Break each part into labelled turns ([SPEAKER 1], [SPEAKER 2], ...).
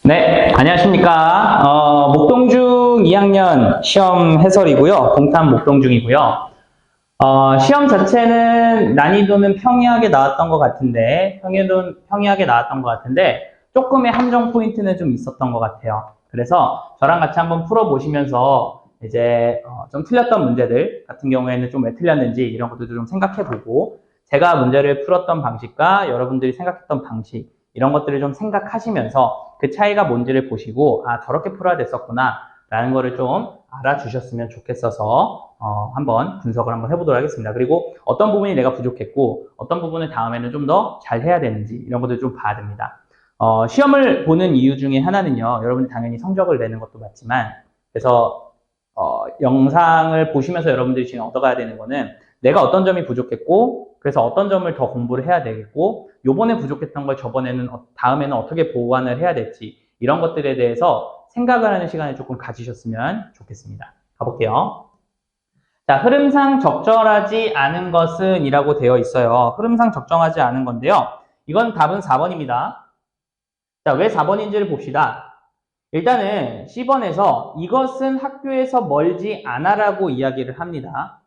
[SPEAKER 1] 네, 안녕하십니까. 목동중 2학년 시험 해설이고요. 동탄 목동중이고요. 시험 자체는 난이도는 평이하게 나왔던 것 같은데, 평이하게 나왔던 것 같은데, 조금의 함정 포인트는 좀 있었던 것 같아요. 그래서 저랑 같이 한번 풀어보시면서 이제 좀 틀렸던 문제들 같은 경우에는 좀 왜 틀렸는지 이런 것들도 좀 생각해보고, 제가 문제를 풀었던 방식과 여러분들이 생각했던 방식, 이런 것들을 좀 생각하시면서 그 차이가 뭔지를 보시고, 아, 저렇게 풀어야 됐었구나 라는 거를 좀 알아주셨으면 좋겠어서 한번 분석을 한번 해보도록 하겠습니다. 그리고 어떤 부분이 내가 부족했고 어떤 부분을 다음에는 좀 더 잘해야 되는지 이런 것들 좀 봐야 됩니다. 시험을 보는 이유 중에 하나는요, 여러분이 당연히 성적을 내는 것도 맞지만, 그래서 영상을 보시면서 여러분들이 지금 얻어가야 되는 거는 내가 어떤 점이 부족했고, 그래서 어떤 점을 더 공부를 해야 되겠고, 요번에 부족했던 걸 다음에는 어떻게 보완을 해야 될지, 이런 것들에 대해서 생각을 하는 시간을 조금 가지셨으면 좋겠습니다. 가볼게요. 자, 흐름상 적절하지 않은 것은 이라고 되어 있어요. 흐름상 적정하지 않은 건데요. 이건 답은 4번입니다. 자, 왜 4번인지를 봅시다. 일단은 C번에서 이것은 학교에서 멀지 않아라고 이야기를 합니다.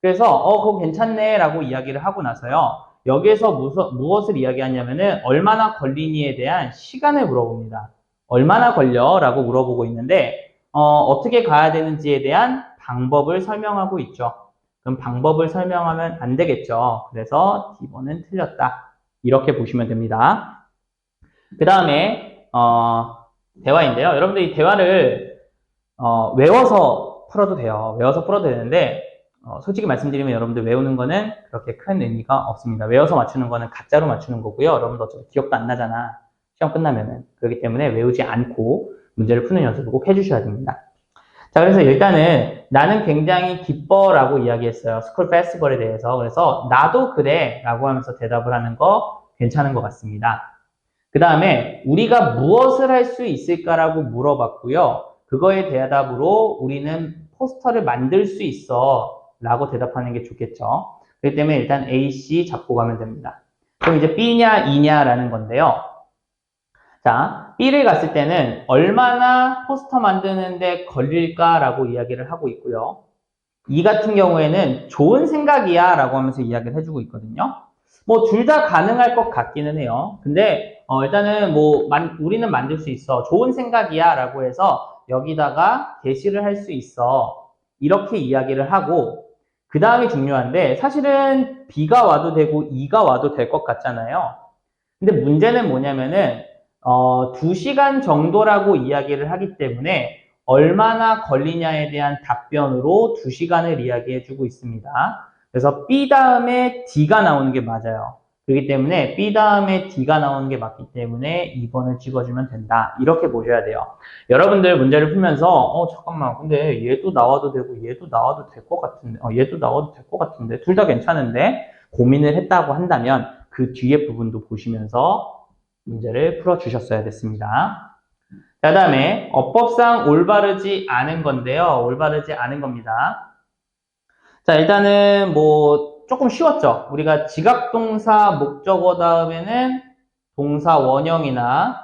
[SPEAKER 1] 그래서 그거 괜찮네 라고 이야기를 하고 나서요. 여기에서 무엇을 이야기하냐면은 얼마나 걸리니에 대한 시간을 물어봅니다. 얼마나 걸려? 라고 물어보고 있는데 어떻게 가야 되는지에 대한 방법을 설명하고 있죠. 그럼 방법을 설명하면 안 되겠죠. 그래서 D번은 틀렸다. 이렇게 보시면 됩니다. 그 다음에 대화인데요. 여러분들이 대화를 외워서 풀어도 돼요. 외워서 풀어도 되는데 솔직히 말씀드리면 여러분들 외우는 거는 그렇게 큰 의미가 없습니다. 외워서 맞추는 거는 가짜로 맞추는 거고요. 여러분들 어차피 기억도 안 나잖아. 시험 끝나면은. 그렇기 때문에 외우지 않고 문제를 푸는 연습을 꼭 해주셔야 됩니다. 자, 그래서 일단은 나는 굉장히 기뻐라고 이야기했어요. 스쿨 페스티벌에 대해서. 그래서 나도 그래 라고 하면서 대답을 하는 거 괜찮은 것 같습니다. 그 다음에 우리가 무엇을 할 수 있을까라고 물어봤고요. 그거에 대답으로 우리는 포스터를 만들 수 있어 라고 대답하는 게 좋겠죠. 그렇기 때문에 일단 A, C 잡고 가면 됩니다. 그럼 이제 B냐, E냐라는 건데요. 자, B를 갔을 때는 얼마나 포스터 만드는데 걸릴까라고 이야기를 하고 있고요. E 같은 경우에는 좋은 생각이야 라고 하면서 이야기를 해주고 있거든요. 뭐 둘 다 가능할 것 같기는 해요. 근데 일단은 뭐 우리는 만들 수 있어. 좋은 생각이야 라고 해서 여기다가 게시를 할 수 있어. 이렇게 이야기를 하고 그 다음이 중요한데 사실은 B가 와도 되고 E가 와도 될 것 같잖아요. 근데 문제는 뭐냐면은 2시간 정도라고 이야기를 하기 때문에 얼마나 걸리냐에 대한 답변으로 2시간을 이야기해주고 있습니다. 그래서 B 다음에 D가 나오는 게 맞아요. 그렇기 때문에 B 다음에 D가 나오는 게 맞기 때문에 2번을 찍어주면 된다. 이렇게 보셔야 돼요. 여러분들 문제를 풀면서 잠깐만 근데 얘도 나와도 되고 얘도 나와도 될 것 같은데 얘도 나와도 될 것 같은데 둘 다 괜찮은데 고민을 했다고 한다면 그 뒤에 부분도 보시면서 문제를 풀어주셨어야 됐습니다. 그 다음에 어법상 올바르지 않은 건데요. 올바르지 않은 겁니다. 자, 일단은 뭐 조금 쉬웠죠. 우리가 지각동사 목적어 다음에는 동사 원형이나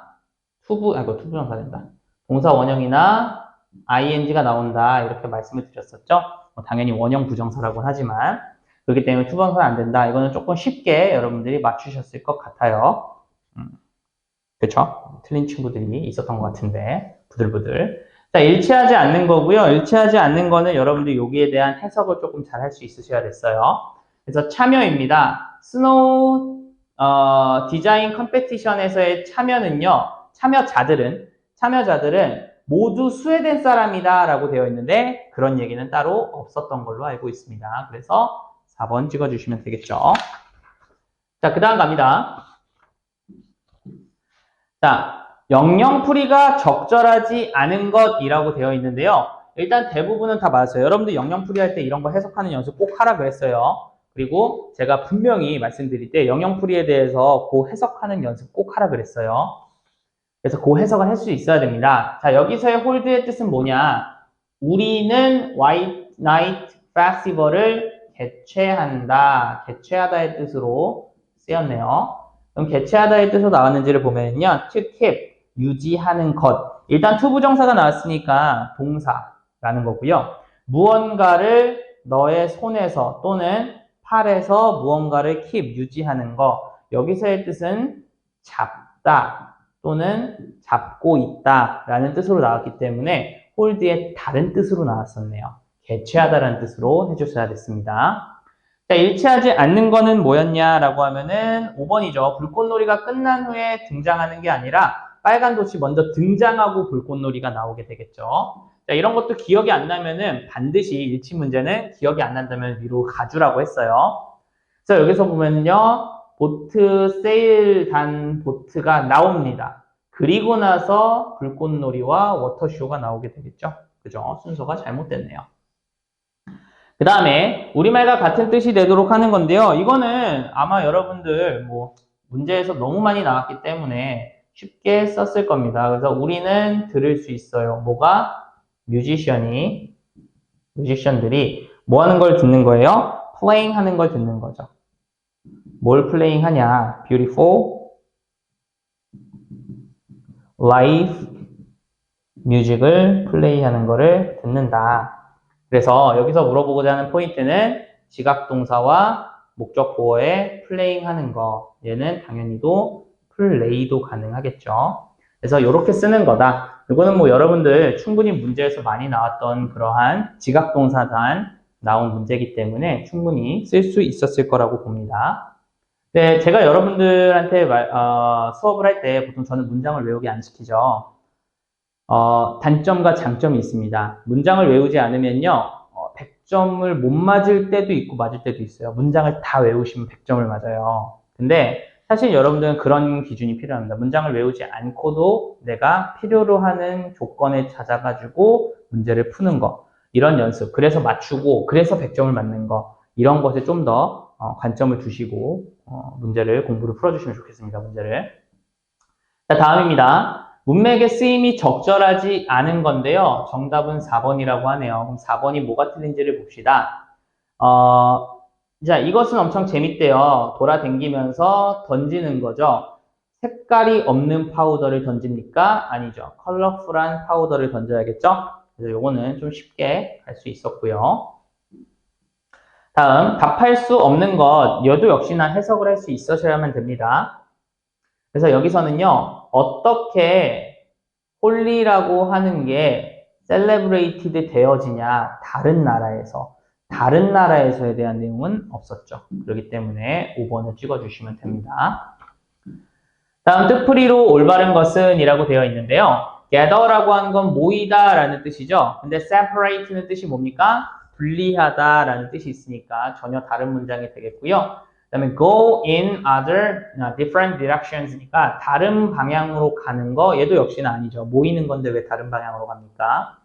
[SPEAKER 1] 투부정사 된다. 동사 원형이나 ing가 나온다. 이렇게 말씀을 드렸었죠. 당연히 원형 부정사라고 하지만 그렇기 때문에 투부정사는 안 된다. 이거는 조금 쉽게 여러분들이 맞추셨을 것 같아요. 그쵸? 틀린 친구들이 있었던 것 같은데 부들부들. 자, 일치하지 않는 거고요. 일치하지 않는 거는 여러분들 여기에 대한 해석을 조금 잘 할 수 있으셔야 됐어요. 그래서 참여입니다. 스노우 디자인 컴페티션에서의 참여는요. 참여자들은 모두 스웨덴 사람이다 라고 되어 있는데 그런 얘기는 따로 없었던 걸로 알고 있습니다. 그래서 4번 찍어주시면 되겠죠. 자, 그 다음 갑니다. 자, 영영풀이가 적절하지 않은 것이라고 되어 있는데요. 일단 대부분은 다 맞았어요. 여러분들 영영풀이 할 때 이런 거 해석하는 연습 꼭 하라 그랬어요. 그리고 제가 분명히 말씀드릴 때 영영풀이에 대해서 그 해석하는 연습 꼭 하라 그랬어요. 그래서 그 해석을 할 수 있어야 됩니다. 자, 여기서의 홀드의 뜻은 뭐냐? 우리는 White Night Festival을 개최한다. 개최하다의 뜻으로 쓰였네요. 그럼 개최하다의 뜻으로 나왔는지를 보면요. to keep, 유지하는 것. 일단 투부정사가 나왔으니까 동사라는 거고요. 무언가를 너의 손에서 또는 팔에서 무언가를 keep, 유지하는 거. 여기서의 뜻은 잡다 또는 잡고 있다 라는 뜻으로 나왔기 때문에 hold의 다른 뜻으로 나왔었네요. 개최하다라는 뜻으로 해줬어야 됐습니다. 자, 일치하지 않는 거는 뭐였냐라고 하면은 5번이죠. 불꽃놀이가 끝난 후에 등장하는 게 아니라 빨간 돛이 먼저 등장하고 불꽃놀이가 나오게 되겠죠. 자, 이런 것도 기억이 안 나면은 반드시 일치 문제는 기억이 안 난다면 위로 가주라고 했어요. 그래서 여기서 보면요. 보트, 세일 단 보트가 나옵니다. 그리고 나서 불꽃놀이와 워터쇼가 나오게 되겠죠. 그죠? 순서가 잘못됐네요. 그 다음에 우리말과 같은 뜻이 되도록 하는 건데요. 이거는 아마 여러분들 뭐 문제에서 너무 많이 나왔기 때문에 쉽게 썼을 겁니다. 그래서 우리는 들을 수 있어요. 뭐가? 뮤지션들이 뭐 하는 걸 듣는 거예요? playing 하는 걸 듣는 거죠. 뭘 playing 하냐? beautiful live music을 플레이 하는 거를 듣는다. 그래서 여기서 물어보고자 하는 포인트는 지각동사와 목적 보어에 playing 하는 거. 얘는 당연히도 play도 가능하겠죠. 그래서 이렇게 쓰는 거다. 이거는 뭐 여러분들 충분히 문제에서 많이 나왔던 그러한 지각동사단 나온 문제이기 때문에 충분히 쓸 수 있었을 거라고 봅니다. 네, 제가 여러분들한테 수업을 할 때 보통 저는 문장을 외우게 안 시키죠. 단점과 장점이 있습니다. 문장을 외우지 않으면요, 100점을 못 맞을 때도 있고 맞을 때도 있어요. 문장을 다 외우시면 100점을 맞아요. 근데 사실 여러분들은 그런 기준이 필요합니다. 문장을 외우지 않고도 내가 필요로 하는 조건에 찾아가지고 문제를 푸는 거. 이런 연습. 그래서 맞추고, 그래서 100점을 맞는 거. 이런 것에 좀 더 관점을 두시고 공부를 풀어주시면 좋겠습니다. 문제를. 자, 다음입니다. 문맥의 쓰임이 적절하지 않은 건데요. 정답은 4번이라고 하네요. 그럼 4번이 뭐가 틀린지를 봅시다. 자, 이것은 엄청 재밌대요. 돌아다니면서 던지는 거죠. 색깔이 없는 파우더를 던집니까? 아니죠. 컬러풀한 파우더를 던져야겠죠? 그래서 요거는 좀 쉽게 할 수 있었고요. 다음, 답할 수 없는 것. 얘도 역시나 해석을 할 수 있으셔야만 됩니다. 그래서 여기서는요, 어떻게 홀리라고 하는 게 셀레브레이티드 되어지냐, 다른 나라에서에 대한 내용은 없었죠. 그렇기 때문에 5번을 찍어주시면 됩니다. 다음, 뜻풀이로 올바른 것은 이라고 되어 있는데요. gather라고 하는 건 모이다 라는 뜻이죠. 근데 separate는 뜻이 뭡니까? 분리하다 라는 뜻이 있으니까 전혀 다른 문장이 되겠고요. 그 다음에 go in other different directions니까 다른 방향으로 가는 거 얘도 역시나 아니죠. 모이는 건데 왜 다른 방향으로 갑니까?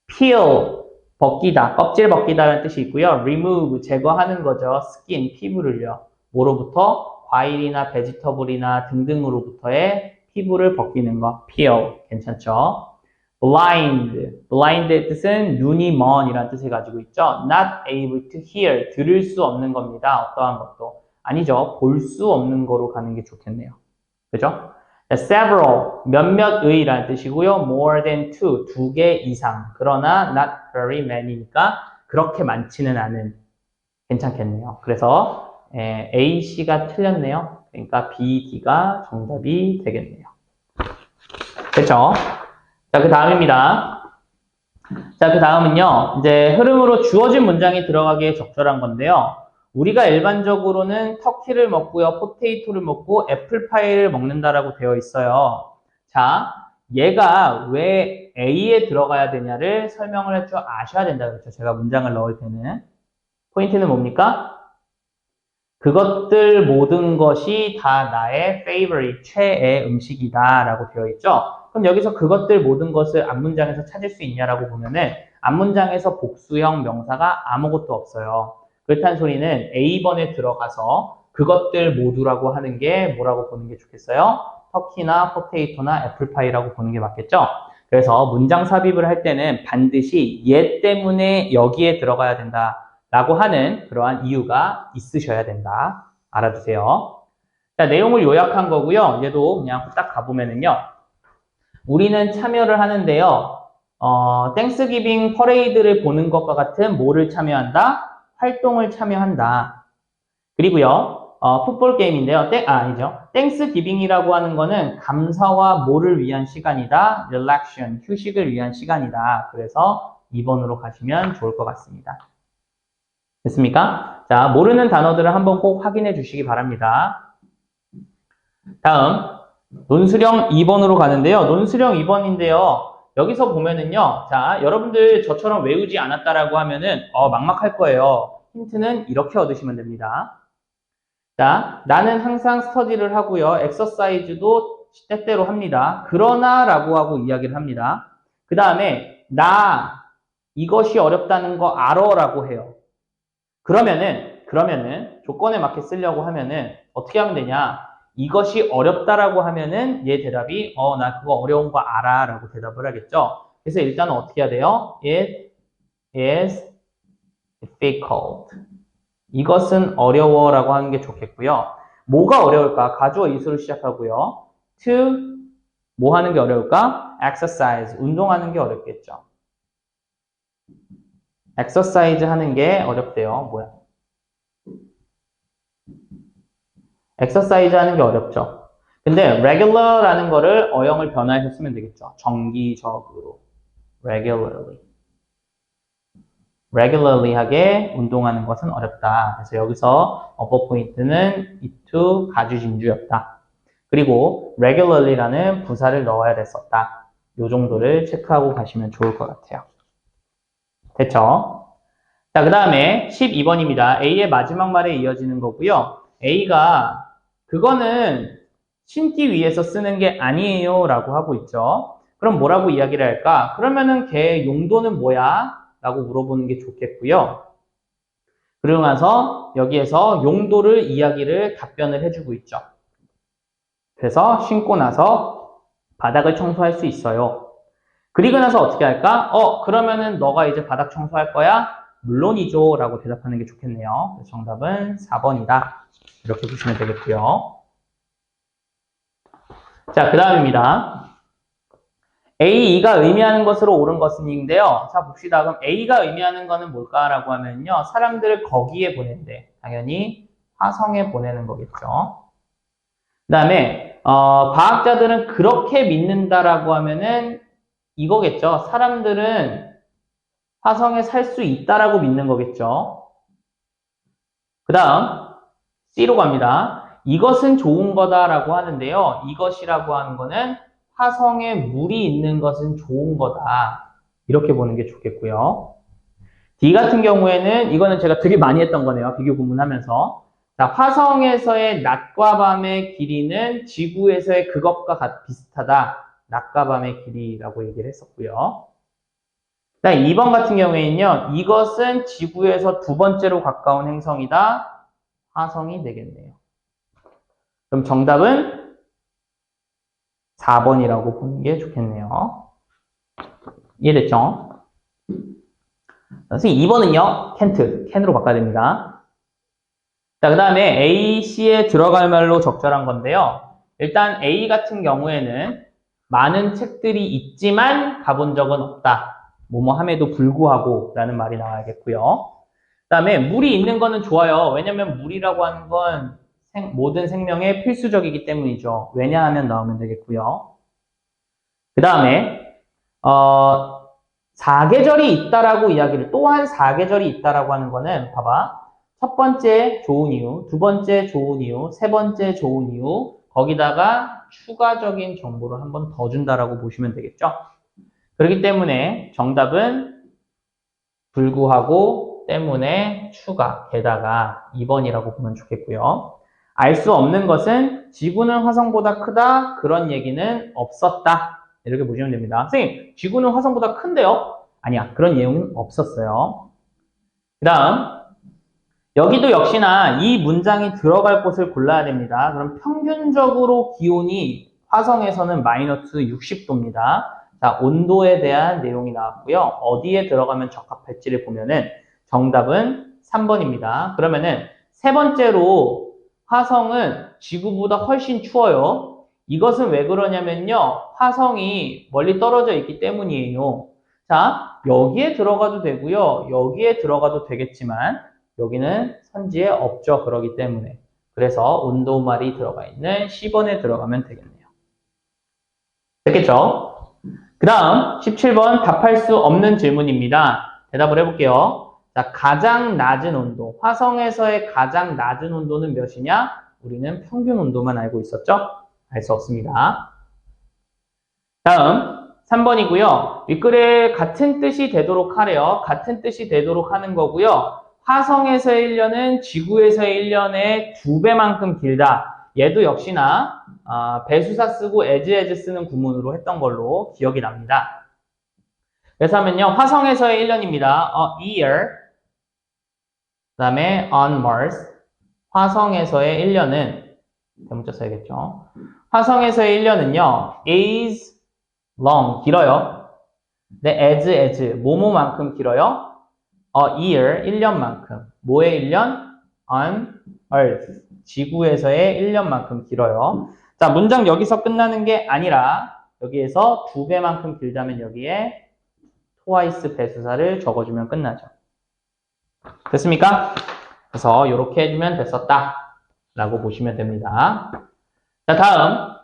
[SPEAKER 1] peel, 벗기다, 껍질 벗기다라는 뜻이 있고요. remove, 제거하는 거죠. skin, 피부를요. 뭐로부터? 과일이나 베지터블이나 등등으로부터의 피부를 벗기는 거. peel, 괜찮죠? blind의 뜻은 눈이 먼이라는 뜻을 가지고 있죠. not able to hear, 들을 수 없는 겁니다. 어떠한 것도. 아니죠. 볼 수 없는 거로 가는 게 좋겠네요. 그죠? several, 몇몇의라는 뜻이고요. more than two, 2개 이상. 그러나 not very many니까 그렇게 많지는 않은. 괜찮겠네요. 그래서 A, C가 틀렸네요. 그러니까 B, D가 정답이 되겠네요. 됐죠? 자, 그 다음입니다. 자, 그 다음은요. 이제 흐름으로 주어진 문장이 들어가기에 적절한 건데요. 우리가 일반적으로는 터키를 먹고요. 포테이토를 먹고 애플파이를 먹는다라고 되어 있어요. 자, 얘가 왜 A에 들어가야 되냐를 설명을 할 줄 아셔야 된다 그랬죠. 제가 문장을 넣을 때는. 포인트는 뭡니까? 그것들 모든 것이 다 나의 favorite, 최애 음식이다 라고 되어 있죠. 그럼 여기서 그것들 모든 것을 앞문장에서 찾을 수 있냐라고 보면은 앞문장에서 복수형 명사가 아무것도 없어요. 그렇다는 소리는 A번에 들어가서 그것들 모두라고 하는 게 뭐라고 보는 게 좋겠어요? 터키나 포테이토나 애플파이라고 보는 게 맞겠죠? 그래서 문장 삽입을 할 때는 반드시 얘 때문에 여기에 들어가야 된다 라고 하는 그러한 이유가 있으셔야 된다. 알아두세요. 자, 내용을 요약한 거고요. 얘도 그냥 딱 가보면은요. 우리는 참여를 하는데요. 땡스기빙 퍼레이드를 보는 것과 같은 뭐를 참여한다? 활동을 참여한다. 그리고요, 풋볼 게임인데요. 아니죠. 땡스기빙이라고 하는 거는 감사와 뭐를 위한 시간이다? 릴렉션, 휴식을 위한 시간이다. 그래서 2번으로 가시면 좋을 것 같습니다. 됐습니까? 자, 모르는 단어들을 한번 꼭 확인해 주시기 바랍니다. 다음, 논수령 2번으로 가는데요. 논수령 2번인데요. 여기서 보면은요. 자, 여러분들 저처럼 외우지 않았다라고 하면은, 막막할 거예요. 힌트는 이렇게 얻으시면 됩니다. 자, 나는 항상 스터디를 하고요. 엑서사이즈도 때때로 합니다. 그러나 라고 하고 이야기를 합니다. 그 다음에 나 이것이 어렵다는 거 알아 라고 해요. 그러면은 조건에 맞게 쓰려고 하면은 어떻게 하면 되냐? 이것이 어렵다라고 하면은 얘 대답이 나 그거 어려운 거 알아 라고 대답을 하겠죠. 그래서 일단은 어떻게 해야 돼요? It is difficult. 이것은 어려워라고 하는 게 좋겠고요. 뭐가 어려울까? 가주어 이수로 시작하고요. To 뭐 하는 게 어려울까? Exercise 운동하는 게 어렵겠죠. Exercise 하는 게 어렵대요. 뭐야? Exercise 하는 게 어렵죠. 근데 regular라는 거를 어형을 변화해서 쓰면 되겠죠. 정기적으로. regularly 하게 운동하는 것은 어렵다. 그래서 여기서 어법 포인트는 it 가주진주였다. 그리고 regularly라는 부사를 넣어야 됐었다. 이 정도를 체크하고 가시면 좋을 것 같아요. 됐죠? 자, 그 다음에 12번입니다. A의 마지막 말에 이어지는 거고요. A가 그거는 신기 위해서 쓰는 게 아니에요 라고 하고 있죠. 그럼 뭐라고 이야기를 할까? 그러면은 걔 용도는 뭐야? 라고 물어보는 게 좋겠고요. 그러고 나서 여기에서 용도를 답변을 해주고 있죠. 그래서 신고 나서 바닥을 청소할 수 있어요. 그리고 나서 어떻게 할까? 그러면은 너가 이제 바닥 청소할 거야? 물론이죠 라고 대답하는 게 좋겠네요. 정답은 4번이다. 이렇게 보시면 되겠고요. 자, 그 다음입니다. A, E가 의미하는 것으로 옳은 것은인데요. 자, 봅시다. 그럼 A가 의미하는 것은 뭘까라고 하면요. 사람들을 거기에 보낸대. 당연히 화성에 보내는 거겠죠. 그 다음에 과학자들은 그렇게 믿는다라고 하면은 이거겠죠. 사람들은 화성에 살 수 있다라고 믿는 거겠죠. 그 다음 C로 갑니다. 이것은 좋은 거다라고 하는데요. 이것이라고 하는 거는 화성에 물이 있는 것은 좋은 거다. 이렇게 보는 게 좋겠고요. D 같은 경우에는 이거는 제가 되게 많이 했던 거네요. 비교 구문하면서. 자, 화성에서의 낮과 밤의 길이는 지구에서의 그것과 비슷하다. 낮과 밤의 길이라고 얘기를 했었고요. 자, 2번 같은 경우에는요. 이것은 지구에서 두 번째로 가까운 행성이다. 화성이 되겠네요. 그럼 정답은 4번이라고 보는 게 좋겠네요. 이해됐죠? 선생님 2번은요. 캔으로 바꿔야 됩니다. 자, 그 다음에 A, C에 들어갈 말로 적절한 건데요. 일단 A 같은 경우에는 많은 책들이 있지만 가본 적은 없다. 뭐뭐 함에도 불구하고 라는 말이 나와야겠고요. 그 다음에 물이 있는 거는 좋아요. 왜냐면 물이라고 하는 건 모든 생명에 필수적이기 때문이죠. 왜냐하면 나오면 되겠고요. 그 다음에 사계절이 있다라고 또한 사계절이 있다라고 하는 거는 봐봐. 첫 번째 좋은 이유, 두 번째 좋은 이유, 세 번째 좋은 이유, 거기다가 추가적인 정보를 한 번 더 준다라고 보시면 되겠죠. 그렇기 때문에 정답은 불구하고 때문에 추가, 게다가 2번이라고 보면 좋겠고요. 알 수 없는 것은 지구는 화성보다 크다, 그런 얘기는 없었다. 이렇게 보시면 됩니다. 선생님, 지구는 화성보다 큰데요? 아니야, 그런 내용은 없었어요. 그 다음, 여기도 역시나 이 문장이 들어갈 곳을 골라야 됩니다. 그럼 평균적으로 기온이 화성에서는 마이너스 60도입니다. 자, 온도에 대한 내용이 나왔고요. 어디에 들어가면 적합할지를 보면은 정답은 3번입니다. 그러면은 세 번째로 화성은 지구보다 훨씬 추워요. 이것은 왜 그러냐면요. 화성이 멀리 떨어져 있기 때문이에요. 자, 여기에 들어가도 되고요. 여기에 들어가도 되겠지만 여기는 선지에 없죠. 그러기 때문에. 그래서 운도말이 들어가 있는 C번에 들어가면 되겠네요. 됐겠죠? 그 다음 17번 답할 수 없는 질문입니다. 대답을 해볼게요. 자, 가장 낮은 온도. 화성에서의 가장 낮은 온도는 몇이냐? 우리는 평균 온도만 알고 있었죠? 알 수 없습니다. 다음 3번이고요. 윗글에 같은 뜻이 되도록 하래요. 같은 뜻이 되도록 하는 거고요. 화성에서의 1년은 지구에서의 1년의 2배만큼 길다. 얘도 역시나 배수사 쓰고 as 쓰는 구문으로 했던 걸로 기억이 납니다. 그래서 하면요. 화성에서의 1년입니다. year. 그 다음에 on Mars. 화성에서의 1년은 대문자 써야겠죠. 화성에서의 1년은요. is long, 길어요. 근데 as, 뭐뭐만큼 길어요? year, 1년만큼. 뭐의 1년? on earth, 지구에서의 1년만큼 길어요. 자, 문장 여기서 끝나는 게 아니라 여기에서 2배만큼 길다면 여기에 twice 배수사를 적어주면 끝나죠. 됐습니까? 그래서 이렇게 해주면 됐었다 라고 보시면 됩니다. 자, 다음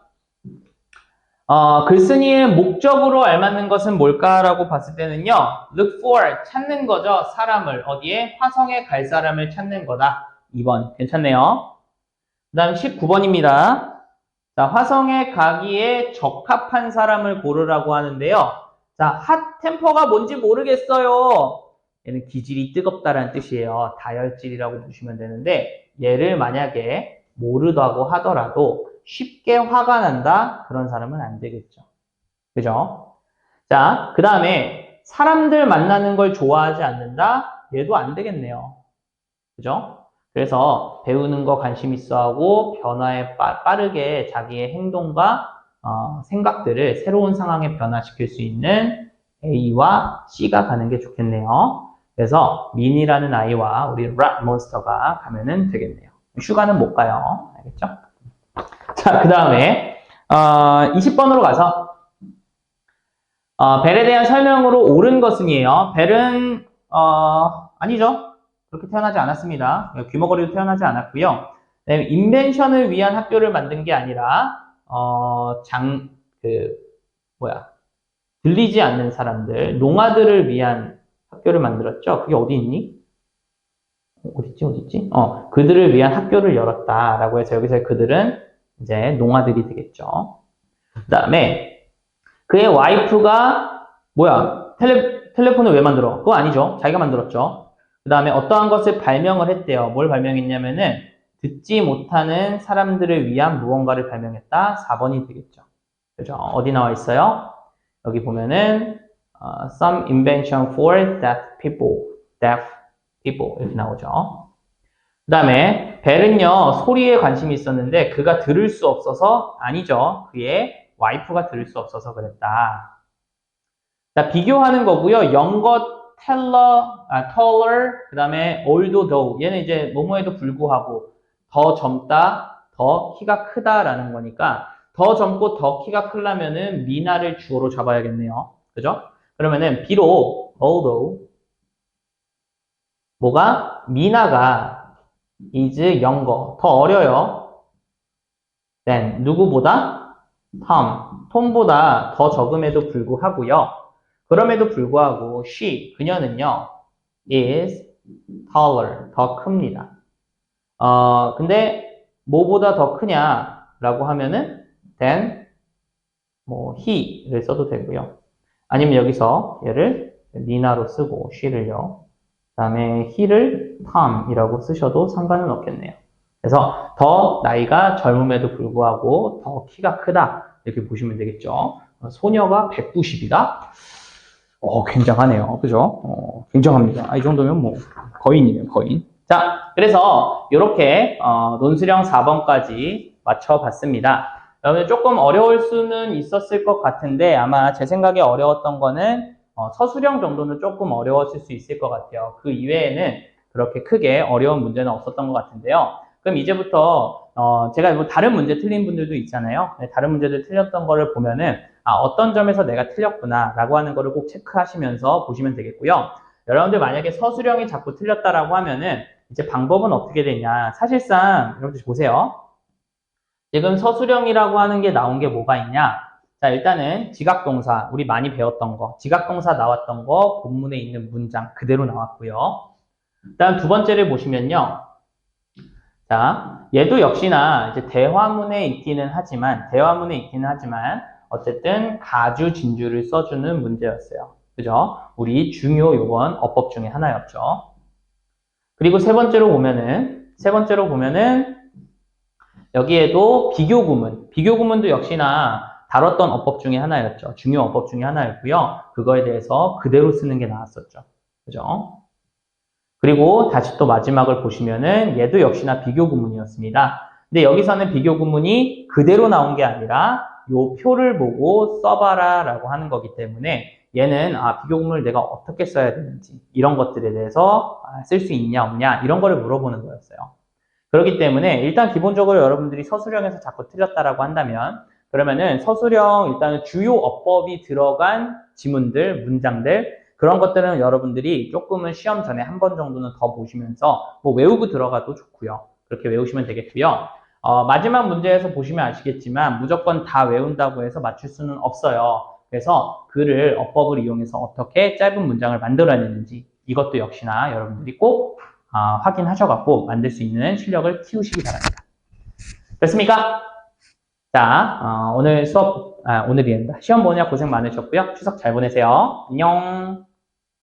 [SPEAKER 1] 글쓴이의 목적으로 알맞는 것은 뭘까라고 봤을 때는요. look for, 찾는 거죠. 사람을. 어디에? 화성에 갈 사람을 찾는 거다. 2번. 괜찮네요. 그 다음 19번입니다. 자, 화성에 가기에 적합한 사람을 고르라고 하는데요. 자, 핫 템퍼가 뭔지 모르겠어요. 얘는 기질이 뜨겁다라는 뜻이에요. 다혈질이라고 보시면 되는데 얘를 만약에 모르다고 하더라도 쉽게 화가 난다? 그런 사람은 안 되겠죠. 그죠? 자, 그 다음에 사람들 만나는 걸 좋아하지 않는다? 얘도 안 되겠네요. 그죠? 그래서 배우는 거 관심 있어 하고 변화에 빠르게 자기의 행동과 생각들을 새로운 상황에 변화시킬 수 있는 A와 C가 가는 게 좋겠네요. 그래서 민이라는 아이와 우리 рат몬스터가 가면은 되겠네요. 슈가는 못 가요. 알겠죠? 자, 그 다음에 20번으로 가서 벨에 대한 설명으로 옳은 것은이에요. 벨은 아니죠. 그렇게 태어나지 않았습니다. 귀머거리로 태어나지 않았고요. 인벤션을 위한 학교를 만든 게 아니라 들리지 않는 사람들, 농아들을 위한 학교를 만들었죠. 그게 어디 있니? 어딨지? 그들을 위한 학교를 열었다라고 해서 여기서 그들은 이제 농아들이 되겠죠. 그 다음에 그의 와이프가 텔레폰을 왜 만들어? 그거 아니죠. 자기가 만들었죠. 그 다음에 어떠한 것을 발명을 했대요. 뭘 발명했냐면은 듣지 못하는 사람들을 위한 무언가를 발명했다. 4번이 되겠죠. 그죠? 어디 나와 있어요? 여기 보면은 some invention for deaf people 이렇게 나오죠. 그 다음에 벨은요 소리에 관심이 있었는데 그가 들을 수 없어서 아니죠. 그의 와이프가 들을 수 없어서 그랬다. 자, 비교하는 거고요. younger, taller, 그 다음에 older though. 얘는 이제 뭐뭐에도 불구하고 더 젊다, 더 키가 크다라는 거니까 더 젊고 더 키가 크려면은 미나를 주어로 잡아야겠네요. 그죠? 그러면은 비록 although 뭐가? 미나가 is younger, 더 어려요. than 누구보다? 톰보다 더 적음에도 불구하고요. 그럼에도 불구하고 그녀는요 is taller, 더 큽니다. 근데 뭐보다 더 크냐라고 하면은 than he를 써도 되고요. 아니면 여기서 얘를 니나로 쓰고 she를요. 그 다음에 he를 Tom이라고 쓰셔도 상관은 없겠네요. 그래서 더 나이가 젊음에도 불구하고 더 키가 크다 이렇게 보시면 되겠죠. 소녀가 190이다? 굉장하네요. 그죠? 굉장합니다. 이 정도면 뭐 거인이네요. 거인. 자, 그래서 이렇게 논술형 4번까지 맞춰봤습니다. 여러분 조금 어려울 수는 있었을 것 같은데 아마 제 생각에 어려웠던 거는 서술형 정도는 조금 어려웠을 수 있을 것 같아요. 그 이외에는 그렇게 크게 어려운 문제는 없었던 것 같은데요. 그럼 이제부터 제가 뭐 다른 문제 틀린 분들도 있잖아요. 네, 다른 문제들 틀렸던 거를 보면은 어떤 점에서 내가 틀렸구나 라고 하는 거를 꼭 체크하시면서 보시면 되겠고요. 여러분들 만약에 서술형이 자꾸 틀렸다라고 하면은 이제 방법은 어떻게 되냐. 사실상 여러분들 보세요. 지금 서술형이라고 하는 게 나온 게 뭐가 있냐. 자, 일단은 지각동사, 우리 많이 배웠던 거, 지각동사 나왔던 거 본문에 있는 문장 그대로 나왔고요. 일단 두 번째를 보시면요. 자, 얘도 역시나 이제 대화문에 있기는 하지만 어쨌든 가주, 진주를 써주는 문제였어요. 그죠? 우리 중요 요번 어법 중에 하나였죠. 그리고 세 번째로 보면은 여기에도 비교구문도 역시나 다뤘던 어법 중에 하나였죠. 중요 어법 중에 하나였고요. 그거에 대해서 그대로 쓰는 게 나왔었죠. 그죠? 그리고 다시 또 마지막을 보시면은 얘도 역시나 비교구문이었습니다. 근데 여기서는 비교구문이 그대로 나온 게 아니라 요 표를 보고 써봐라 라고 하는 거기 때문에 얘는 비교구문을 내가 어떻게 써야 되는지 이런 것들에 대해서 쓸 수 있냐 없냐 이런 거를 물어보는 거였어요. 그렇기 때문에 일단 기본적으로 여러분들이 서술형에서 자꾸 틀렸다라고 한다면 그러면은 서술형 일단은 주요 어법이 들어간 지문들, 문장들 그런 것들은 여러분들이 조금은 시험 전에 한 번 정도는 더 보시면서 뭐 외우고 들어가도 좋고요. 그렇게 외우시면 되겠고요. 마지막 문제에서 보시면 아시겠지만 무조건 다 외운다고 해서 맞출 수는 없어요. 그래서 글을 어법을 이용해서 어떻게 짧은 문장을 만들어내는지 이것도 역시나 여러분들이 꼭 확인하셔갖고 만들 수 있는 실력을 키우시기 바랍니다. 됐습니까? 자, 오늘 수업, 오늘이란다. 시험 보느라 고생 많으셨고요. 추석 잘 보내세요. 안녕.